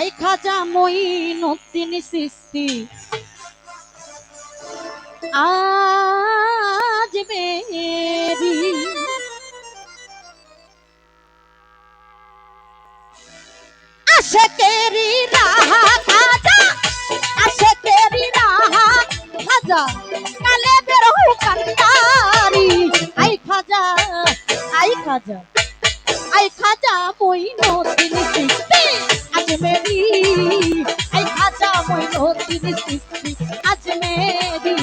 I Khwaja Moinuddin Chishti আজ Mary আশকেরি রাহা খাজা, আশকেরি রাহা খাজা, কালে বের হো কান্ডারি। আই খাজা, আই খাজা, আই খাজা মঈনুদ্দিন চিশতি আজ মেরি। আই খাজা মঈনুদ্দিন চিশতি আজ মেরি।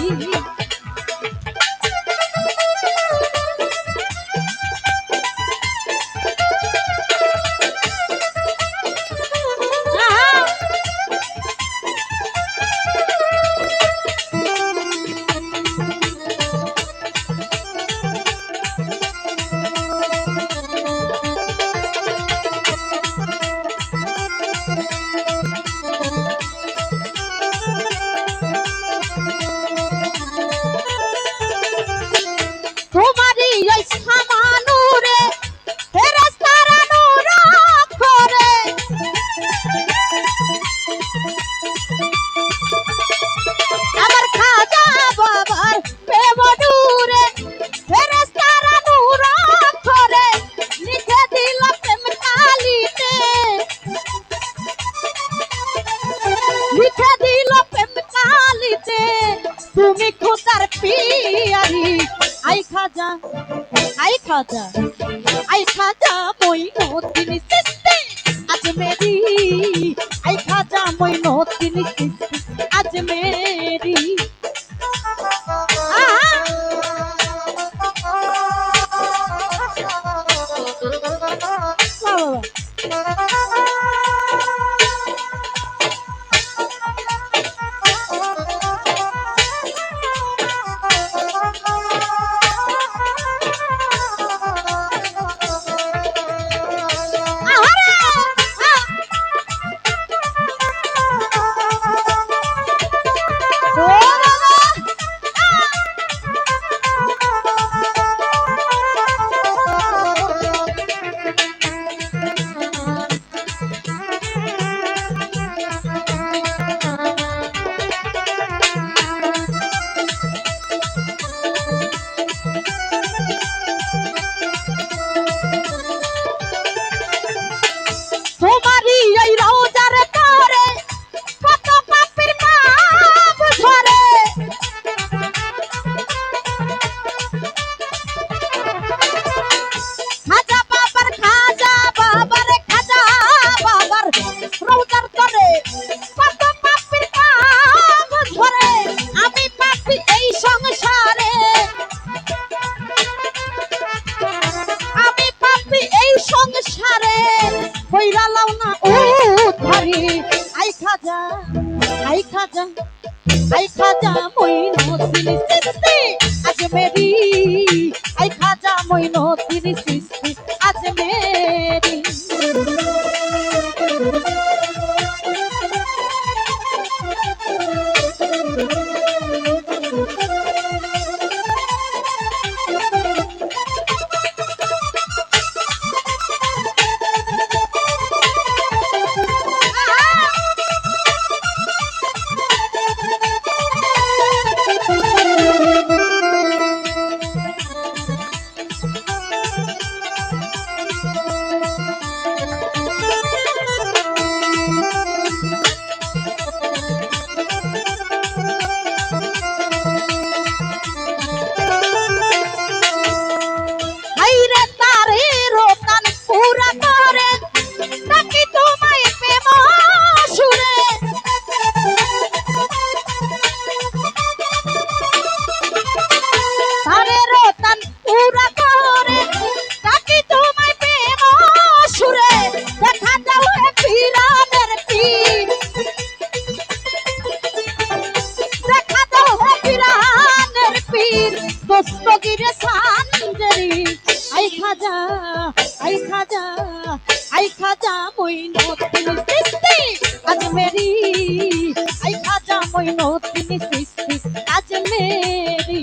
তোমারই ওই সামানুরে ফেরেশতারা নূর করে, আমার খাজা বাবার প্রেম নূরে ফেরেশতারা নূর করে, লিখে দিল প্রেম কালিতে, লিখে দিল প্রেম কালিতে, তুমি খোদার পিয়ারি। আই খাজা, আই খাজা, আই খাজা মঈনুদ্দিন চিশতি আজ মেরি। আই খাজা মঈনুদ্দিন চিশতি আজ মেরি। তোমারই এই রওজার তরে কত পাপীর পাপ ঝরে, খাজা বাবার, খাজা বাবার, খাজা বাবার রওজার তরে কত পাপীর পাপ ঝরে। আমি পাপী এই সংসারে, আমি পাপী এই সংসারে, কইরা লাও না উদ্ধারি। আই খাজা, আই খাজা, আই খাজা মঈনুদ্দিন চিশতি আজ মেরি। আই খাজা মঈনুদ্দিন চিশতি আজ মেরি। হাইরে তারে রোতান পুরা করে, নাকি তোমায় প্রেম সুরে, তারে রোতান পুরা করে, নাকি তোমায় প্রেম সুরে, দেখা যাও পিরানের পীর, দেখা যাও পিরানের পীর, দস্তগিরে সাঞ্জরি। আই খাজা, আই খাজা, আই খাজা মঈনুদ্দিন চিশতি আজ মেরি। আই খাজা মঈনুদ্দিন চিশতি আজ মেরি।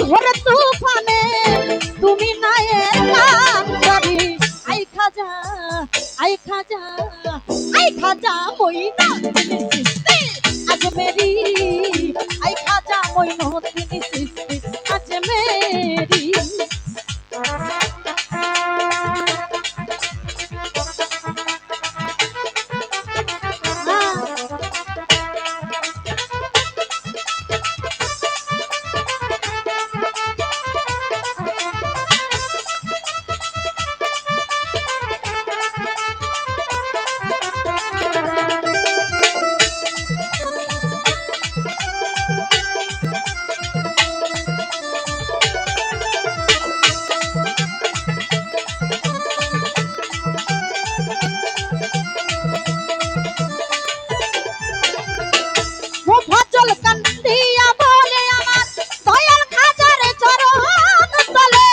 ভোরে তুফানে তুমি নায়ের কান্দারি আই খাজা আই খাজা আই খাজা মইনুদ্দিন চিশতি আজমেরি আই খাজা মইনুদ্দিন চিশতি আজমেরি মুফাজ্জল কান্দিয়া বলে আমার দয়াল খাজার চরণ তলে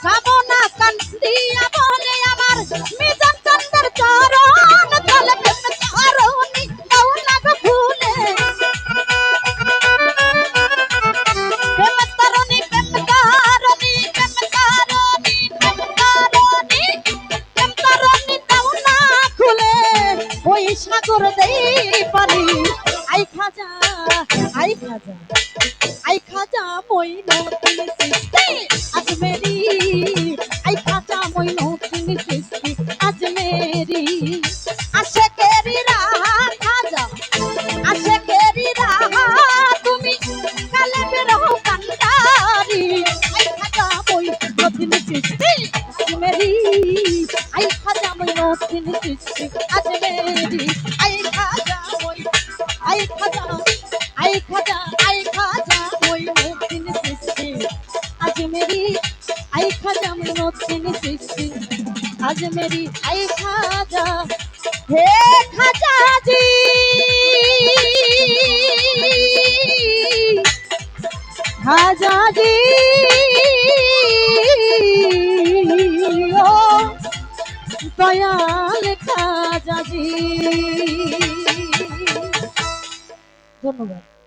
কামনা কান্দিয়া বলে আমার মিজান চন্দ্রের চরণ তলে প্রেম কারণী দাও না গো ভুলে প্রেম কারণী প্রেম কারণী প্রেম কারণী প্রেম কারণী প্রেম কারণী দাও না খুলে ওই সাগর দেই পারি আই খাজা আই খাজা আই খাজা মইনুদ্দিন চিশতি আজমেরি আই খাজা মইনুদ্দিন চিশতি আজমেরি আশেকেরি রাহা খাজা আশেকেরি রাহা তুমি কালে বেরো কান্দারি আই খাজা মইনুদ্দিন চিশতি আজমেরি আই খাজা মইনুদ্দিন চিশতি আজমেরি আই খাজা আই খাজা আই খাজা আই খাজা মইনুদ্দিন চিশতি আজমেরি আই খাজা মইনুদ্দিন চিশতি আজমেরি আই খাজা হে খাজাজি খাজাজি ও দয়াল খাজাজি ধন্যবাদ।